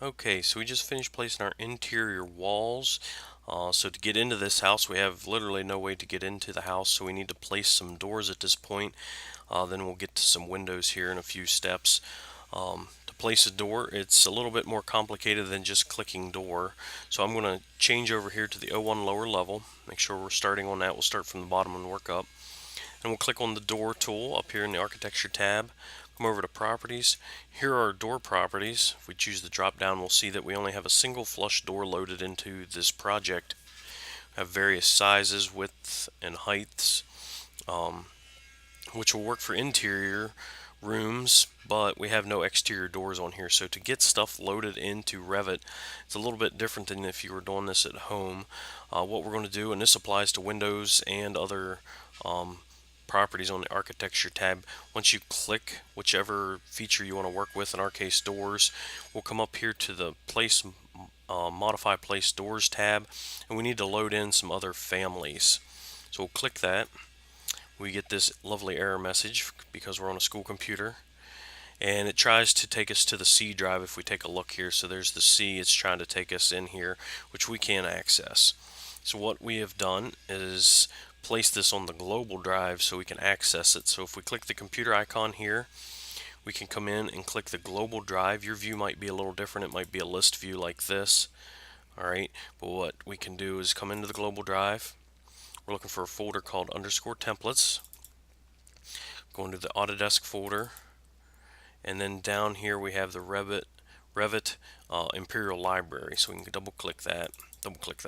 Okay, so we just finished placing our interior walls. So to get into this house, we have literally no way to get into the house, so we need to place some doors at this point. Then we'll get to some windows here in a few steps. To place a door, it's a little bit more complicated than just clicking door. So I'm going to change over here to the O1 lower level. Make sure we're starting on that. We'll start from the bottom and work up. And we'll click on the door tool up here in the architecture tab. Come over to properties. Here are our door properties. If we choose the drop down, we'll see that we only have a single flush door loaded into this project. We have various sizes, widths, and heights, which will work for interior rooms, but we have no exterior doors on here. So to get stuff loaded into Revit, it's a little bit different than if you were doing this at home. What we're going to do, and this applies to Windows and other properties on the architecture tab, once you click whichever feature you want to work with, in our case doors, we'll come up here to the place modify place doors tab, and we need to load in some other families. So we'll click that. We get this lovely error message because we're on a school computer, and it tries to take us to the C drive. If we take a look here, so there's the C, it's trying to take us in here, which we can't access. So what we have done is place this on the global drive so we can access it. So if we click the computer icon here, we can come in and click the global drive. Your view might be a little different. It might be a list view like this. Alright, but what we can do is come into the global drive. We're looking for a folder called _templates. Go into the Autodesk folder, and then down here we have the Revit Imperial Library. So we can double click that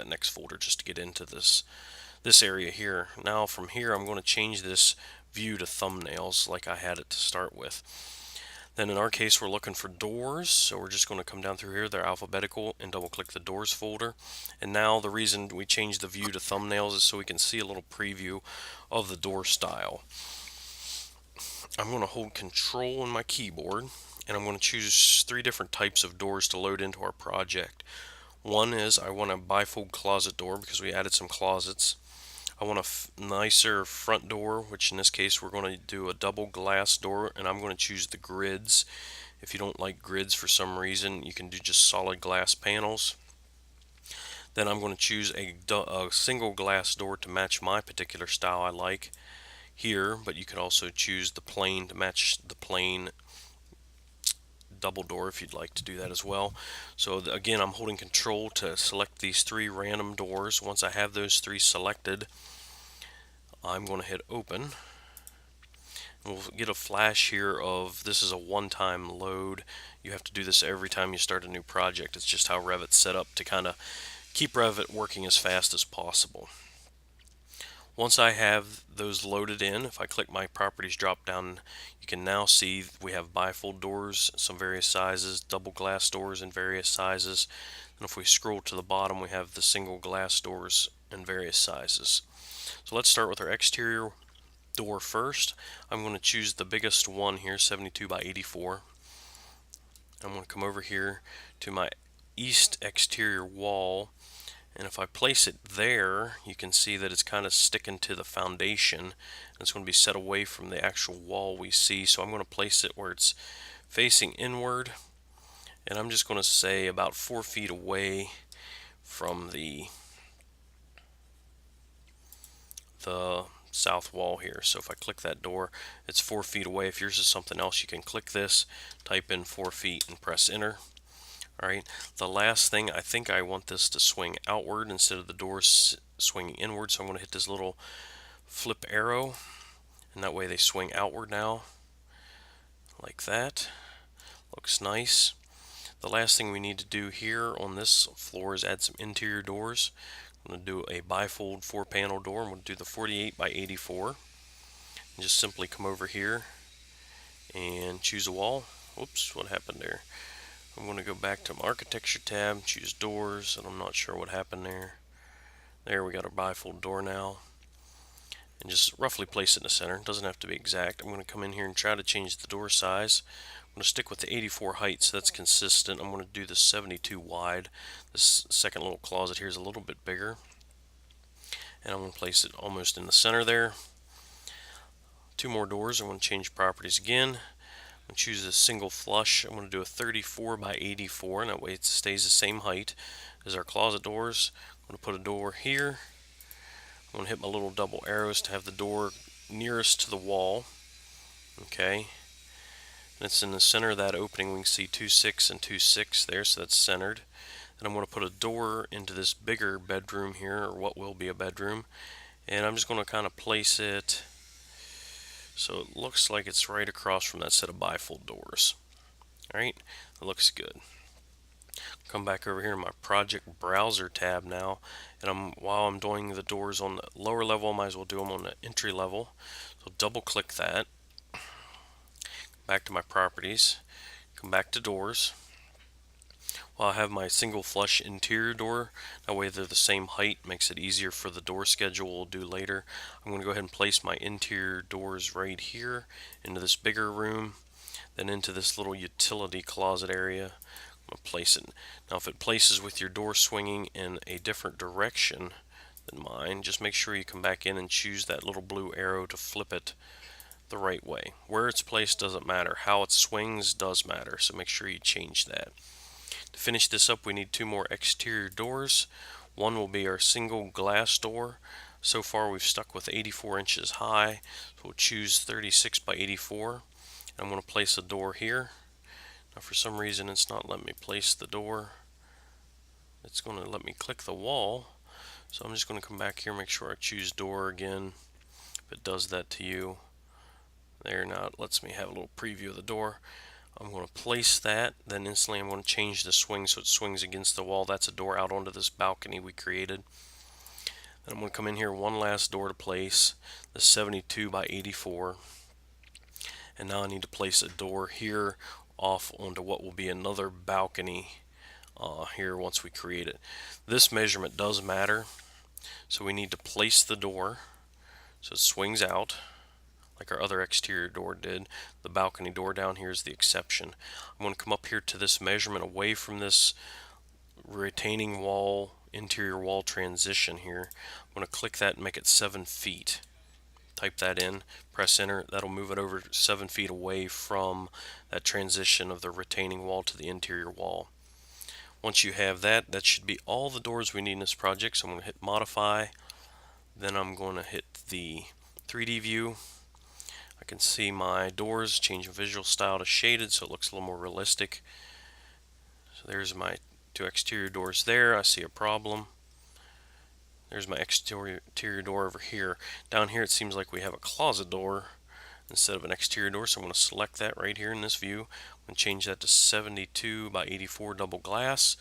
next folder just to get into this area here. Now from here I'm going to change this view to thumbnails like I had it to start with. Then in our case we're looking for doors, so we're just going to come down through here, they're alphabetical, and double click the doors folder. And now the reason we changed the view to thumbnails is so we can see a little preview of the door style. I'm going to hold control on my keyboard, and I'm going to choose 3 different types of doors to load into our project. One is I want a bifold closet door because we added some closets. I want a nicer front door, which in this case we're going to do a double glass door, and I'm going to choose the grids. If you don't like grids for some reason, you can do just solid glass panels. Then I'm going to choose a single glass door to match my particular style I like here, but you could also choose the plain to match the plain double door if you'd like to do that as well. So again, I'm holding control to select these 3 random doors. Once I have those 3 selected, I'm going to hit open. And we'll get a flash here of this is a one-time load. You have to do this every time you start a new project. It's just how Revit's set up to kind of keep Revit working as fast as possible. Once I have those loaded in, if I click my properties drop down, you can now see we have bifold doors, some various sizes, double glass doors in various sizes, and if we scroll to the bottom we have the single glass doors in various sizes. So let's start with our exterior door first. I'm going to choose the biggest one here, 72 by 84. I'm going to come over here to my east exterior wall, and if I place it there, you can see that it's kind of sticking to the foundation, and it's going to be set away from the actual wall we see. So I'm going to place it where it's facing inward, and I'm just going to say about 4 feet away from the south wall here. So if I click that door, it's 4 feet away. If yours is something else, you can click this, type in 4 feet, and press enter. Alright, the last thing, I think I want this to swing outward instead of the doors swinging inward, so I'm going to hit this little flip arrow, and that way they swing outward now, like that. Looks nice. The last thing we need to do here on this floor is add some interior doors. I'm going to do a bifold 4-panel door. I'm going to do the 48 by 84. And just simply come over here and choose a wall. Whoops, what happened there? I'm going to go back to my architecture tab, choose doors, and I'm not sure what happened there. There, we got our bifold door now. And just roughly place it in the center. It doesn't have to be exact. I'm going to come in here and try to change the door size. I'm going to stick with the 84 height, so that's consistent. I'm going to do the 72 wide. This second little closet here is a little bit bigger. And I'm going to place it almost in the center there. 2 more doors. I'm going to change properties again. I'm choose a single flush. I'm going to do a 34 by 84, and that way it stays the same height as our closet doors. I'm going to put a door here. I'm going to hit my little double arrows to have the door nearest to the wall. Okay, and it's in the center of that opening. We can see 2.6 and 2.6 there, so that's centered. Then I'm going to put a door into this bigger bedroom here, or what will be a bedroom, and I'm just going to kind of place it so it looks like it's right across from that set of bifold doors. Alright, it looks good. Come back over here to my project browser tab now, and while I'm doing the doors on the lower level, I might as well do them on the entry level. So double click that, back to my properties, come back to doors. Well, I have my single flush interior door. That way they're the same height, makes it easier for the door schedule we'll do later. I'm going to go ahead and place my interior doors right here into this bigger room, then into this little utility closet area. I'm going to place it. Now if it places with your door swinging in a different direction than mine, just make sure you come back in and choose that little blue arrow to flip it the right way. Where it's placed doesn't matter. How it swings does matter, so make sure you change that. To finish this up, we need two more exterior doors. One will be our single glass door. So far we've stuck with 84 inches high, so we'll choose 36 by 84. I'm going to place a door here. Now for some reason it's not letting me place the door. It's going to let me click the wall. So I'm just going to come back here, make sure I choose door again. If it does that to you, there, now it lets me have a little preview of the door. I'm going to place that, then instantly I'm going to change the swing so it swings against the wall. That's a door out onto this balcony we created. Then I'm going to come in here, one last door to place, the 72 by 84. And now I need to place a door here off onto what will be another balcony here once we create it. This measurement does matter, so we need to place the door so it swings out like our other exterior door did. The balcony door down here is the exception. I'm going to come up here to this measurement away from this retaining wall, interior wall transition here. I'm going to click that and make it 7 feet. Type that in, press enter. That'll move it over 7 feet away from that transition of the retaining wall to the interior wall. Once you have that, that should be all the doors we need in this project. So I'm going to hit modify, then I'm going to hit the 3D view. I can see my doors, change the visual style to shaded so it looks a little more realistic. So there's my two exterior doors there. I see a problem. There's my exterior door over here. Down here it seems like we have a closet door instead of an exterior door, so I'm going to select that right here in this view. I'm going to change that to 72 by 84 double glass.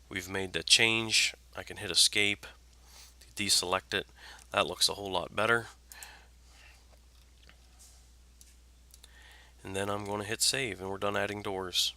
We've made that change. I can hit escape, deselect it. That looks a whole lot better. And then I'm going to hit save, and we're done adding doors.